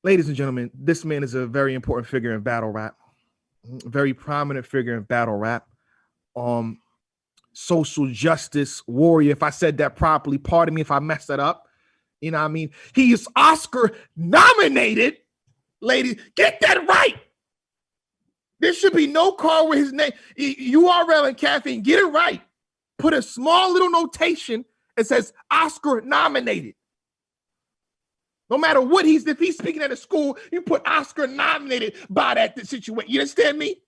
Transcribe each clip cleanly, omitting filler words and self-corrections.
Ladies and gentlemen, this man is a very important figure in battle rap, very prominent figure in battle rap. Um, Social justice warrior. If I said that properly, pardon me if I messed that up. You know what I mean? He is Oscar nominated. Ladies, get that right. There should be no card with his name. URL and caffeine, get it right. Put a small little notation that says Oscar nominated. No matter what if he's speaking at a school, you put Oscar nominated by that situation. You understand me?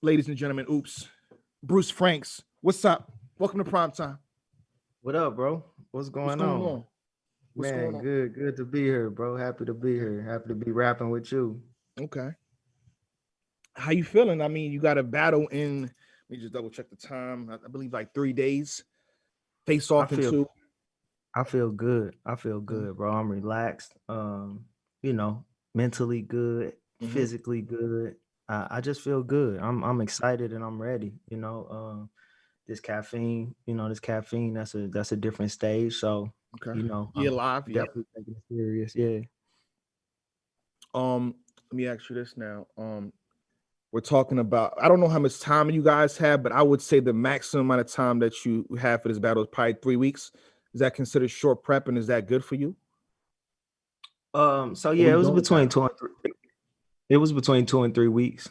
Ladies and gentlemen, oops. Bruce Franks, what's up? Welcome to Prime Time. What up, bro? What's going on? What's Man, going on? good to be here, bro. Happy to be here. Happy to be rapping with you. Okay. How you feeling? I mean, you got a battle in, let me just double check the time. I believe like 3 days. Face off in 2. I feel good. Bro. I'm relaxed. Mentally good, physically good. I just feel good. I'm excited and I'm ready. This caffeine, that's a different stage. So okay. I'm live, definitely taking it serious. Yeah. Let me ask you this now. We're talking about, I don't know how much time you guys have, but I would say the maximum amount of time that you have for this battle is probably 3 weeks. Is that considered short prep, and is that good for you? So yeah, it was between 2 and 3. It was between 2 and 3 weeks.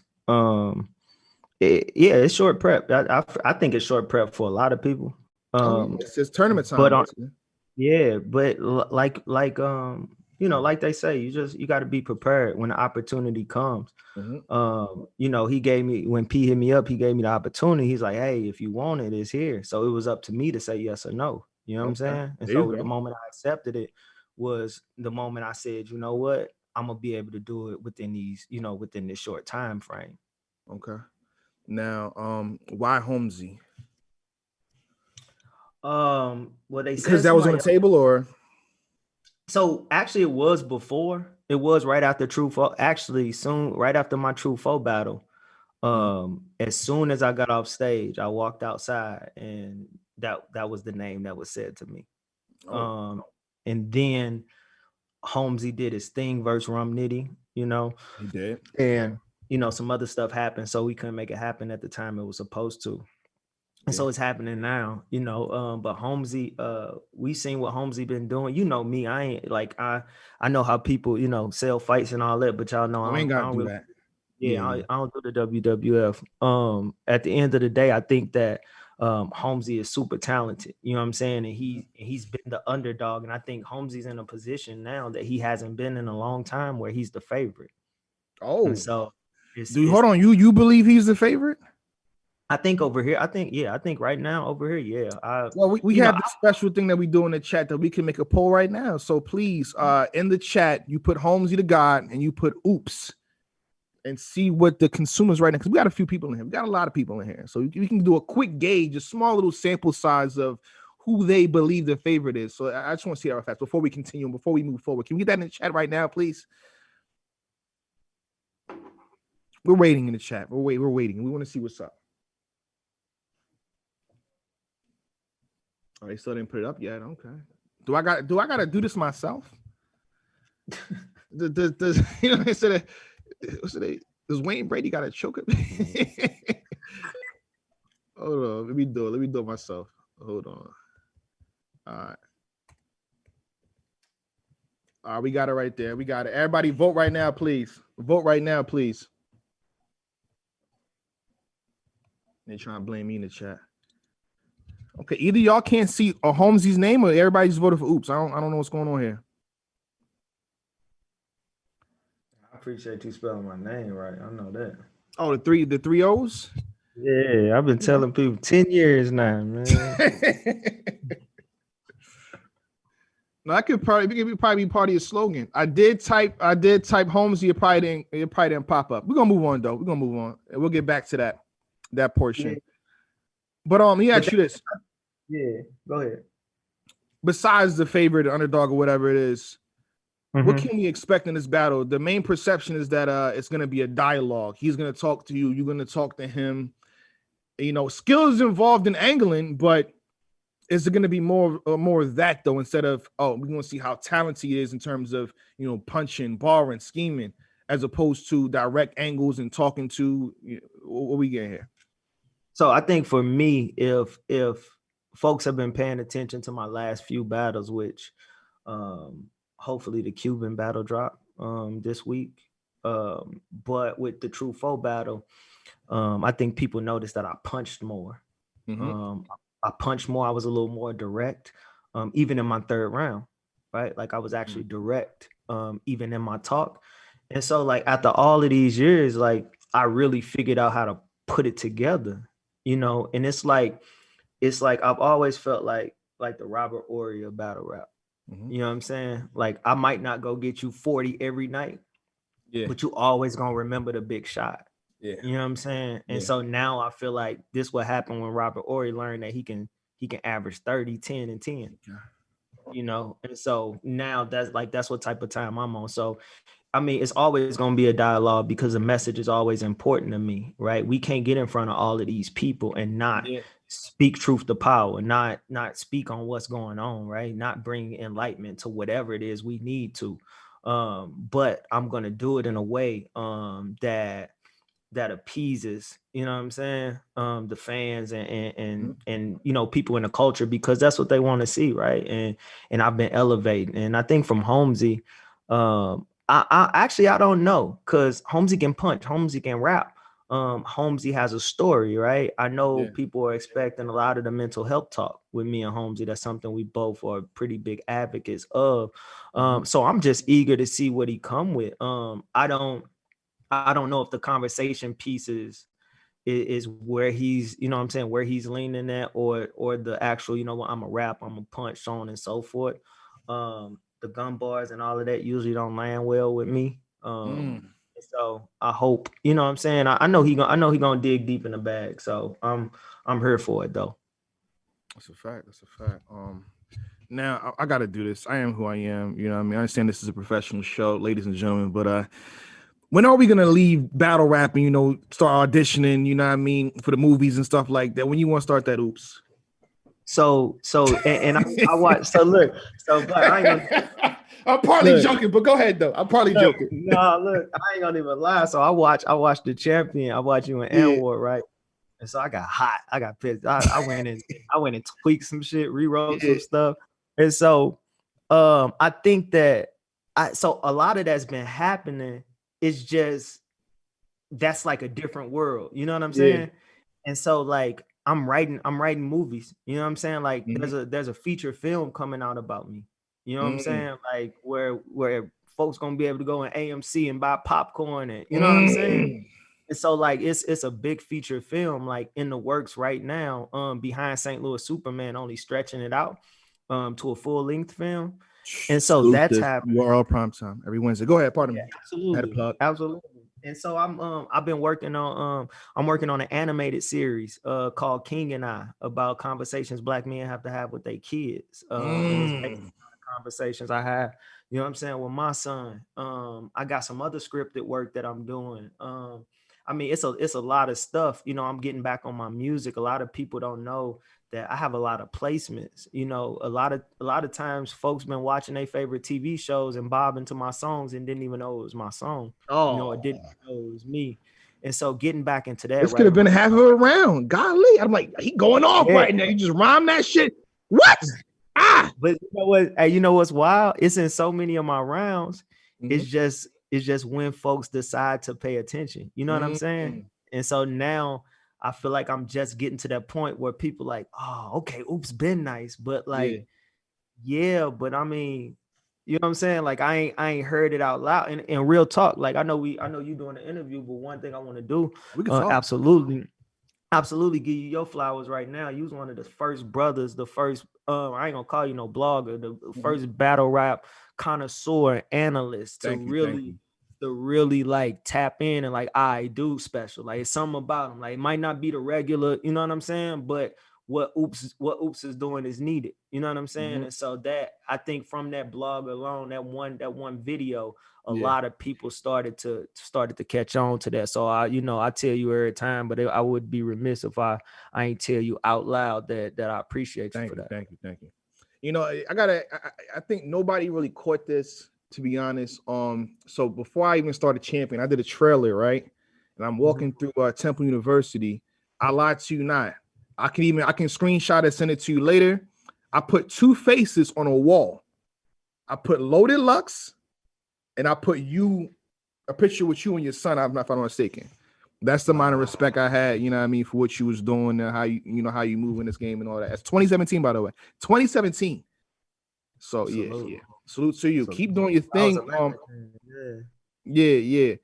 It's short prep. I think it's short prep for a lot of people. It's tournament time. But like they say, you got to be prepared when the opportunity comes. He gave me, when P hit me up, he gave me the opportunity. He's like, hey, if you want it, it's here. So it was up to me to say yes or no. You know what I'm saying? And so the moment I accepted it was the moment I said, you know what, I'm gonna be able to do it within within this short time frame. Okay. Now, why Holmzie? Well, they said because that was on the table, or so actually it was before. It was right after True Foe. Actually, soon right after my True Foe battle. As soon as I got off stage, I walked outside, and that was the name that was said to me. And then Holmzie did his thing versus Rum Nitty, he did, and some other stuff happened, so we couldn't make it happen at the time it was supposed to. And so it's happening now, but Holmzie, we seen what Holmzie been doing. You know me, I ain't like, I know how people, sell fights and all that, but y'all know I ain't got to do that. I don't do the WWF. At the end of the day, I think that Holmzie is super talented. You know what I'm saying? And he's been the underdog. And I think Holmzie's in a position now that he hasn't been in a long time where he's the favorite. And so hold on, you believe he's the favorite? I think over here, I think right now over here, yeah. Well, we have this special thing that we do in the chat that we can make a poll right now. So please, in the chat, you put Holmzie the God and you put Oops and see what the consumers right now, because we got a few people in here. We got a lot of people in here. So we can do a quick gauge, a small little sample size of who they believe the favorite is. So I just want to see that fast before we continue, before we move forward. Can we get that in the chat right now, please? We're waiting in the chat. We're waiting. We want to see what's up. Oh, they still didn't put it up yet. Okay. Do I got to do this myself? Does you know they said does Wayne Brady got to choke it? Hold on. Let me do it myself. Hold on. All right, we got it right there. We got it. Everybody vote right now, please. Vote right now, please. They trying to blame me in the chat. Okay, either y'all can't see Holmzie's name or everybody's voted for Oops. I don't know what's going on here. I appreciate you spelling my name right. I know that. Oh, the three O's? Yeah, I've been telling people 10 years now, man. No, that could probably be part of your slogan. I did type Holmzie. It probably didn't pop up. We're gonna move on though. We're gonna move on, and we'll get back to that portion. Yeah. But let me ask you this. Yeah, go ahead. Besides the favorite, the underdog, or whatever it is, what can we expect in this battle? The main perception is that it's going to be a dialogue. He's going to talk to you. You're going to talk to him. Skill is involved in angling, but is it going to be more of that though, instead of, oh, we're going to see how talented he is in terms of, you know, punching, barring, scheming, as opposed to direct angles and talking to, you know, what we get here? So I think for me, if folks have been paying attention to my last few battles, which hopefully the Cuban battle drop this week, but with the True Foe battle, I think people noticed that I punched more. I punched more. I was a little more direct, even in my third round, right? Like I was actually direct, even in my talk. And so like after all of these years, like I really figured out how to put it together, you know? And it's like I've always felt like the Robert Ory of battle rap. You know what I'm saying? Like I might not go get you 40 every night, but you always gonna remember the big shot. You know what I'm saying? And so now I feel like this what happened when Robert Ory learned that he can average 30, 10, and 10. You know, and so now that's what type of time I'm on. So I mean, it's always going to be a dialogue because the message is always important to me, right? We can't get in front of all of these people and not speak truth to power, not speak on what's going on, right? Not bring enlightenment to whatever it is we need to. But I'm going to do it in a way that appeases, you know what I'm saying, the fans and you know, people in the culture, because that's what they want to see, right? And I've been elevating, and I think from Holmzie, I actually I don't know, because Holmzie can punch, Holmzie can rap. Holmzie has a story, right? I know people are expecting a lot of the mental health talk with me and Holmzie. That's something we both are pretty big advocates of. So I'm just eager to see what he come with. I don't know if the conversation pieces is where he's, you know what I'm saying, where he's leaning at, or the actual, you know what, I'm a rap, I'm a punch, so on and so forth. The gun bars and all of that usually don't land well with me. So I hope, you know what I'm saying, I know he gonna dig deep in the bag. So I'm here for it though. That's a fact. Now I got to do this. I am who I am. You know what I mean? I understand this is a professional show, ladies and gentlemen, but when are we gonna leave battle rapping, you know, start auditioning, you know what I mean, for the movies and stuff like that? When you want to start that Oops? So and I watch. So look, but I ain't gonna. I'm partly joking, but go ahead though. I'm partly joking. No, look, I ain't gonna even lie. So I watched The Champion. I watched you in Anwar, right? And so I got hot. I got pissed. I went and tweaked some shit, rewrote some stuff. And so I think that so a lot of that's been happening. It's just that's like a different world. You know what I'm saying? And so like I'm writing movies. You know what I'm saying? Like there's a feature film coming out about me. You know what I'm saying? Like where folks gonna be able to go in AMC and buy popcorn, and you know what I'm saying? And so like it's a big feature film like in the works right now, behind St. Louis Superman, only stretching it out to a full-length film. And so that's happening. URL prime time every Wednesday. Go ahead, pardon me. Absolutely. And so I've been working on an animated series called King and I, about conversations Black men have to have with their kids. And it's based on conversations I have, you know what I'm saying, with my son. I got some other scripted work that I'm doing. I mean, it's a lot of stuff. You know, I'm getting back on my music. A lot of people don't know that I have a lot of placements. You know, a lot of times folks been watching their favorite TV shows and bobbing to my songs and didn't even know it was my song. You know, or didn't know it was me. And so getting back into that, this could have been half of a round. Golly, I'm like, he going off right now. You just rhyme that shit. What? But you know what? Hey, you know what's wild? It's in so many of my rounds. It's just when folks decide to pay attention. You know what I'm saying? And so now I feel like I'm just getting to that point where people like, oh, okay, Oops been nice, but like, but I mean, you know what I'm saying? Like I ain't heard it out loud. And real talk, like I know you doing an interview, but one thing I want to do, absolutely give you your flowers right now. You was one of the first brothers, the first I ain't gonna call you no blogger, the first battle rap connoisseur analyst to really like tap in and like I do special. Like it's something about him. Like it might not be the regular, you know what I'm saying? But what Oops is doing is needed. You know what I'm saying? And so that, I think from that blog alone, that one video, a lot of people started to catch on to that. So I tell you every time, but I would be remiss if I ain't tell you out loud that I appreciate you for that. Thank you. You know, I think nobody really caught this, to be honest. So before I even started Champion, I did a trailer, right? And I'm walking through Temple University. I lied to you not. I can screenshot it, send it to you later. I put two faces on a wall. I put Loaded Lux, and I put a picture with you and your son. If I'm not mistaken. That's the amount of respect I had, you know what I mean, for what you was doing and how you move in this game and all that. It's 2017, by the way. 2017. So yeah. Salute to you. Keep doing your thing. Yeah.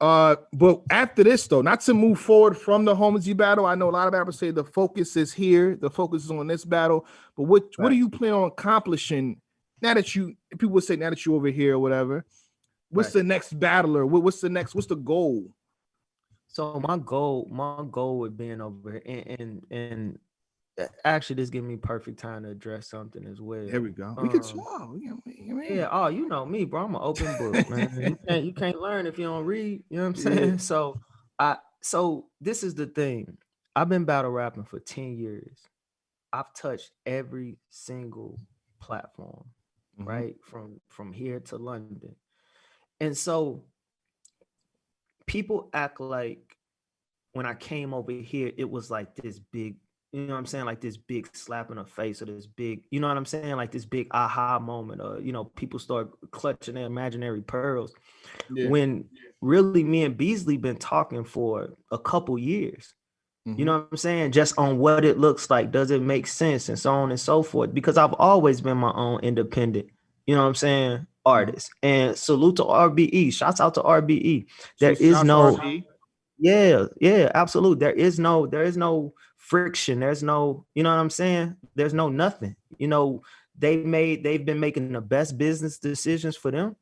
But after this, though, not to move forward from the Holmzie battle. I know a lot of rappers say the focus is here, the focus is on this battle. But what do you plan on accomplishing now that people would say now that you over here or whatever? What's the next battler? What's the goal? So my goal with being over here, and actually this gives me perfect time to address something as well. Here we go. We can talk. Yeah. Oh, you know me, bro. I'm an open book, man. You can't learn if you don't read. You know what I'm saying? Yeah. So this is the thing. I've been battle rapping for 10 years. I've touched every single platform, right? From here to London. And so people act like when I came over here, it was like this big, you know what I'm saying? Like this big slap in the face, or this big, you know what I'm saying? Like this big aha moment, or, people start clutching their imaginary pearls. Yeah. When really me and Beasley been talking for a couple years, you know what I'm saying? Just on what it looks like. Does it make sense? And so on and so forth. Because I've always been my own independent, you know what I'm saying, artist. And salute to RBE. Shouts out to RBE. There is no... Yeah, absolutely. There is no friction. There's no, you know what I'm saying? There's no nothing. They've been making the best business decisions for them.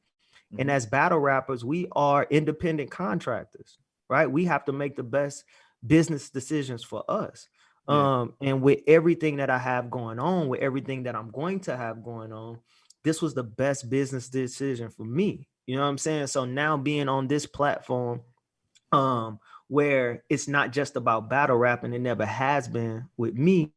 And as battle rappers, we are independent contractors, right? We have to make the best business decisions for us. And with everything that I have going on, with everything that I'm going to have going on, this was the best business decision for me. You know what I'm saying? So now being on this platform, where it's not just about battle rapping, it never has been with me.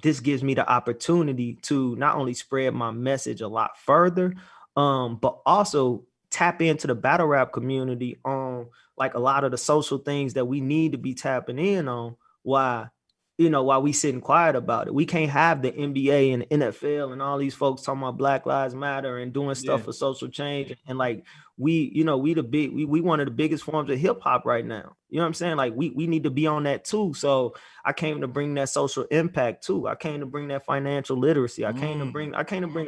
This gives me the opportunity to not only spread my message a lot further, but also tap into the battle rap community on like a lot of the social things that we need to be tapping in on while we sitting quiet about it. We can't have the NBA and the NFL and all these folks talking about Black Lives Matter and doing stuff for social change. And like, we one of the biggest forms of hip hop right now. You know what I'm saying? Like we need to be on that too. So I came to bring that social impact too. I came to bring that financial literacy. I came to bring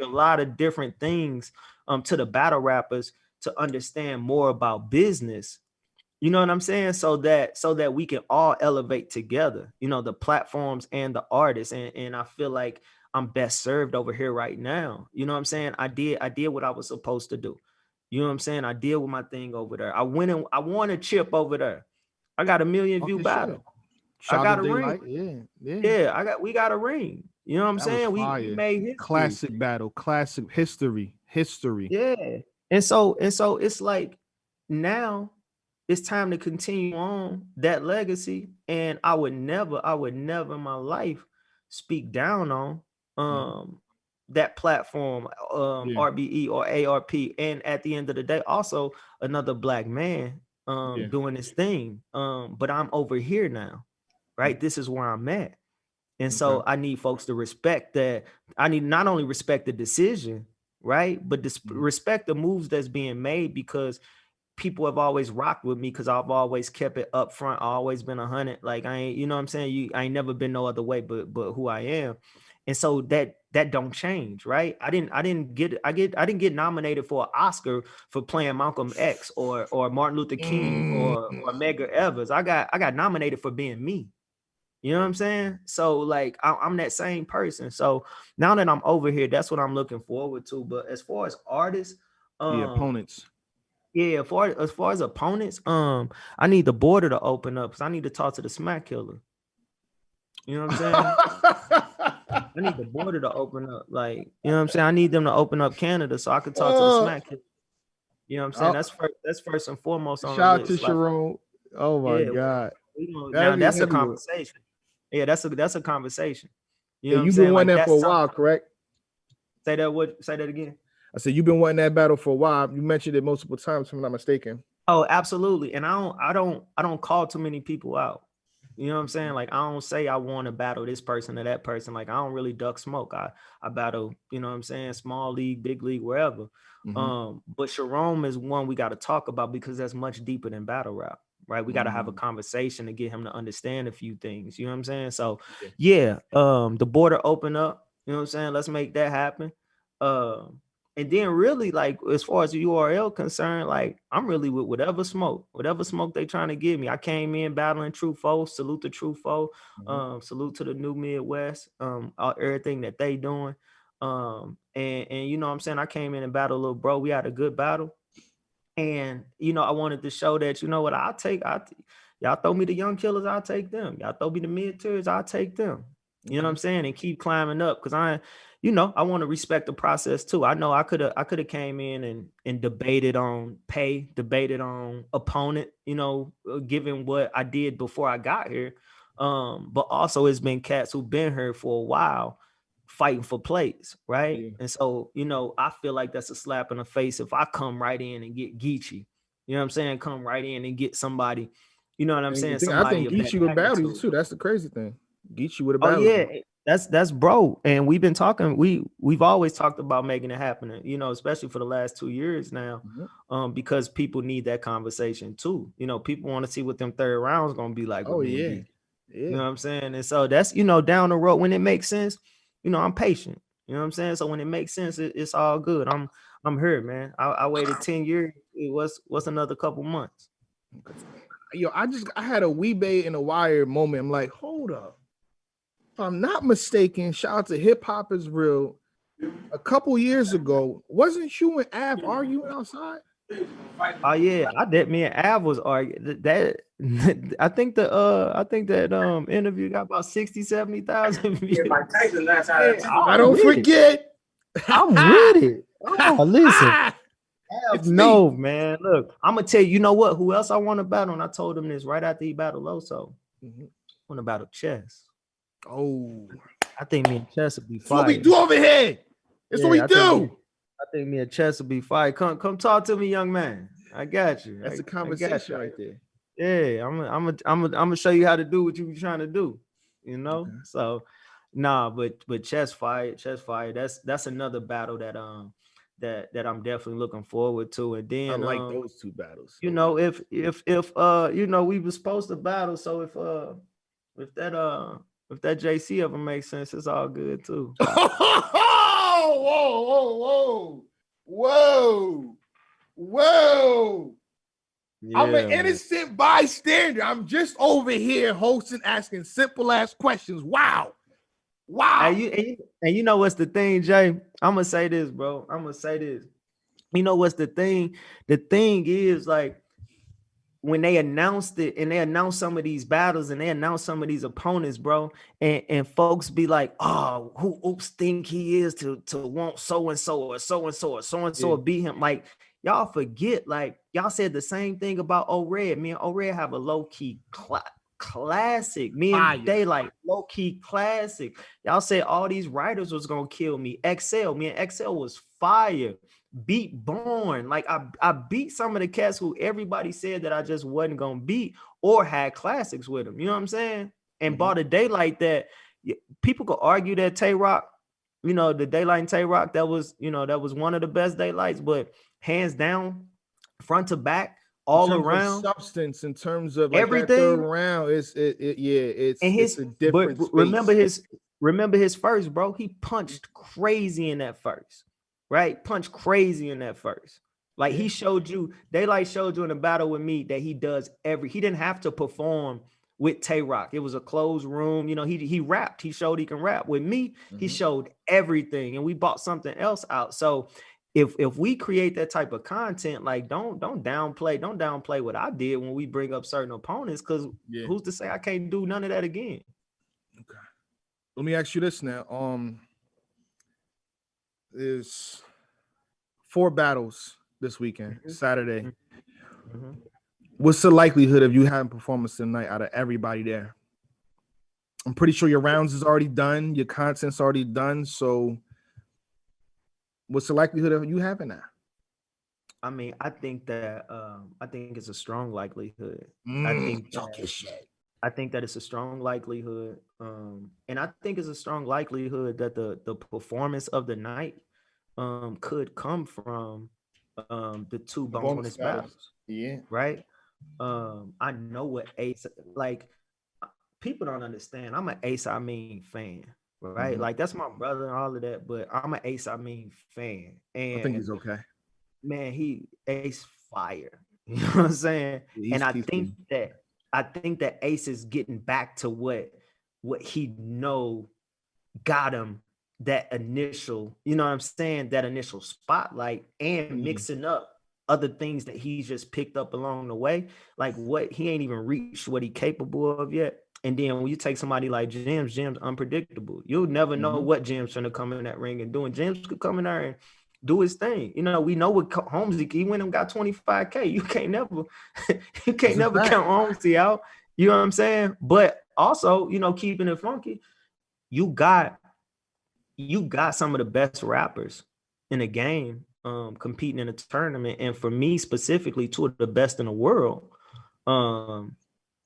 a lot of different things to the battle rappers to understand more about business. You know what I'm saying? So that we can all elevate together, the platforms and the artists. And I feel like I'm best served over here right now. You know what I'm saying? I did what I was supposed to do. You know what I'm saying? I deal with my thing over there. I won a chip over there. I got a 1 million view battle. I got a ring. Yeah. We got a ring. You know what I'm saying? We made history. Classic battle, classic history. Yeah. And so it's like now it's time to continue on that legacy. And I would never in my life speak down on that platform, RBE or ARP. And at the end of the day, also another Black man doing this thing. But I'm over here now, right? This is where I'm at. And so I need folks to respect that. I need not only respect the decision, right? But respect the moves that's being made, because people have always rocked with me because I've always kept it up front. I've always been 100. Like I ain't, you know what I'm saying? I ain't never been no other way but who I am. And so that don't change, right? I didn't get nominated for an Oscar for playing Malcolm X or Martin Luther King or Medgar Evers. I got nominated for being me. You know what I'm saying? So like I'm that same person. So now that I'm over here, that's what I'm looking forward to. But as far as artists, opponents. Yeah, as far as opponents, I need the border to open up because I need to talk to the Smack Killer. You know what I'm saying? I need the border to open up. Like, you know what I'm saying? I need them to open up Canada so I could talk to the smack kids. You know what I'm saying? That's first and foremost on the shout out to list. Like, Charron. Oh my yeah, God. now that's a Heavy. conversation. Yeah, that's a conversation. You Yeah, know what I'm you've saying? been wanting Like, that for a while, correct? Say that again. I said you've been wanting that battle for a while. You mentioned it multiple times, if I'm not mistaken. Oh, absolutely. And I don't call too many people out. You know what I'm saying? Like, I don't say I want to battle this person or that person. Like, I don't really duck smoke. I battle, you know what I'm saying, small league, big league, wherever. But Charron is one we got to talk about because that's much deeper than battle rap, right? We got to have a conversation to get him to understand a few things. You know what I'm saying? So yeah, the border open up, you know what I'm saying? Let's make that happen. And then really, like, as far as the URL concerned, like, I'm really with whatever smoke they trying to give me. I came in battling True Foe, salute to True Foe, salute to the New Midwest, everything that they doing. And you know what I'm saying? I came in and battled Little Bro. We had a good battle. And, you know, I wanted to show that, you know what, y'all throw me the young killers, I'll take them. Y'all throw me the mid tiers, I'll take them. You know what I'm saying? And keep climbing up because I want to respect the process too. I know I could have came in and debated on pay, debated on opponent, you know, given what I did before I got here. But also it's been cats who've been here for a while fighting for plays, right? Yeah. And so, you know, I feel like that's a slap in the face if I come right in and get Geechee. You know what I'm saying? Come right in and get somebody, you know what I'm saying? I think Geechee would battle you too. That's the crazy thing. Geechee would have battled. Oh yeah, that's bro. And we've been talking. We've always talked about making it happen. You know, especially for the last 2 years now, because people need that conversation too. You know, people want to see what them third rounds gonna be like. Oh yeah. You know what I'm saying? And so that's, you know, down the road when it makes sense. You know, I'm patient. You know what I'm saying? So when it makes sense, it's all good. I'm here, man. I waited 10 years. It was another couple months. Yo, I had a Weebay and a Wire moment. I'm like, hold up. If I'm not mistaken, shout out to Hip Hop Is Real. A couple years ago, wasn't you and Av arguing outside? Oh yeah, me and Av was arguing. That I think that interview got about 60,000-70,000 views. I don't forget. I'm with it. Oh, listen. No, man. Look, I'm gonna tell you, you know what? Who else I want to battle? And I told him this right after he battled Loso. I want to battle Chess. Oh, I think me and Chess will be fire. That's what we do over here. That's what we do. I think me and Chess will be fire. Come talk to me, young man. I got you. That's a conversation right there. Yeah, I'm gonna show you how to do what you be trying to do. You know, so nah, but Chess fire. That's another battle that that I'm definitely looking forward to. And then I like those two battles. You know, if you know, we were supposed to battle, so if that JC ever makes sense, it's all good too. Whoa. Yeah, I'm an innocent bystander. I'm just over here hosting, asking simple ass questions. Wow. And you know what's the thing, Jay? I'm gonna say this, bro. You know what's the thing? The thing is, like, when they announced it and they announced some of these battles and they announced some of these opponents, bro, and folks be like, oh, who Ooops think he is to want so-and-so or so-and-so or so-and-so or beat him? Like, y'all forget, like, y'all said the same thing about O-Red. Me and O-Red have a low-key classic. Me and Daylight, low-key classic. Y'all said all these writers was gonna kill me. Me and XL was fire. Beat Born. Like, I beat some of the cats who everybody said that I just wasn't gonna beat or had classics with them. You know what I'm saying? And bought a Daylight that people could argue that Tay-Rock, you know, the Daylight and Tay-Rock, that was one of the best Daylights, but hands down, front to back, all around substance, in terms of like everything. That third round, it's a different space. Remember his first, bro. He punched crazy in that first. Right? Punch crazy in that first. Like, he showed you, Daylight showed you in a battle with me that he didn't have to perform with Tay-Rock. It was a closed room. You know, he rapped. He showed he can rap. With me, he showed everything. And we bought something else out. So if we create that type of content, like, don't downplay what I did when we bring up certain opponents, because who's to say I can't do none of that again? Okay. let me ask you this now. There's 4 battles this weekend, Saturday. Mm-hmm. What's the likelihood of you having performance tonight out of everybody there? I'm pretty sure your rounds is already done, your content's already done. So, what's the likelihood of you having that? I mean, I think it's a strong likelihood. Talk your shit. I think that it's a strong likelihood. And I think it's a strong likelihood that the performance of the night could come from the 2 bonus battles. Yeah. Right. I know what Ace, like, people don't understand. I'm an Ace I Mean fan, right? Mm-hmm. Like, that's my brother and all of that, but I'm an Ace I Mean fan. I think he's And okay. man, he Ace fire. You know what I'm saying? Yeah, And peaceful. I think that Ace is getting back to what he know got him that initial, you know what I'm saying, that initial spotlight, and mixing up other things that he's just picked up along the way. Like, what he ain't even reached what he capable of yet. And then when you take somebody like Jim's unpredictable. You'll never know what Jim's gonna come in that ring and do. And Jim's could come in there and do his thing. You know, we know what Holmzie, he went and got 25K. You can't never count Holmzie out. You know what I'm saying? But also, you know, keeping it funky, you got some of the best rappers in the game competing in a tournament. And for me specifically, 2 of the best in the world,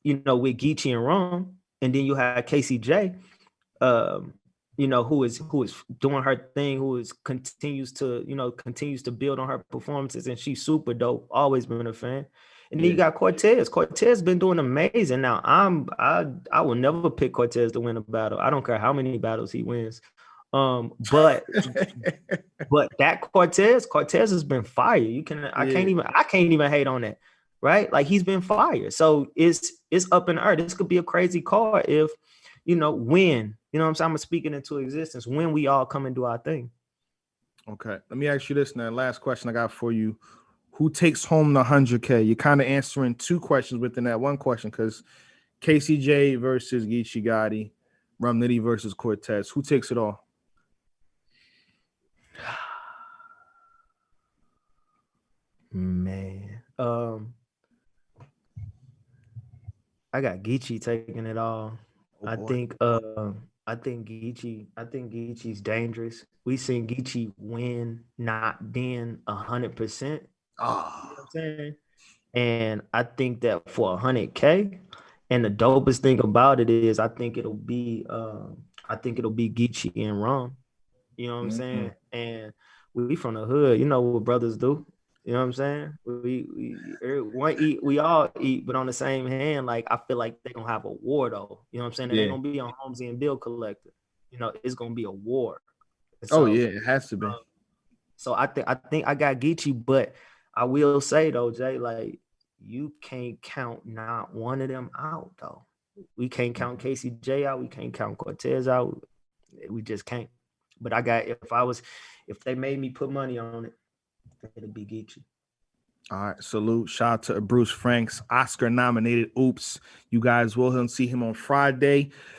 you know, with Geechee and Ron. And then you have KCJ, you know, who is doing her thing, continues to build on her performances, and she's super dope. Always been a fan. And then you got Cortez. Cortez been doing amazing. Now I will never pick Cortez to win a battle. I don't care how many battles he wins. But that Cortez has been fire. I can't even hate on that. Right? Like, he's been fire. So it's up in the air. This could be a crazy card if, you know, when, you know what I'm saying, I'm speaking into existence, when we all come and do our thing. Okay. Let me ask you this now. Last question I got for you. Who takes home the 100K? You're kind of answering 2 questions within that one question, because KCJ versus Geechee Gotti, Rum Nitty versus Cortez. Who takes it all? Man. I got Geechee taking it all. I think Geechee's dangerous. We seen Geechee win not being 100%. You know what I'm saying? And I think that for 100K, and the dopest thing about it is I think it'll be Geechee and Ron. You know what I'm saying? And we from the hood, you know what brothers do. You know what I'm saying? We all eat, but on the same hand, like, I feel like they're gonna have a war though. You know what I'm saying? It ain't gonna be on Holmzie and Bill Collector. You know, it's gonna be a war. So, it has to be. So I think I got Geechee, but I will say though, Jay, like, you can't count not one of them out though. We can't count KCJ out. We can't count Cortez out. We just can't. But I got, if they made me put money on it, it'd be Geechee. All right, salute. Shout out to Bruce Franks, Oscar-nominated Ooops. You guys will see him on Friday.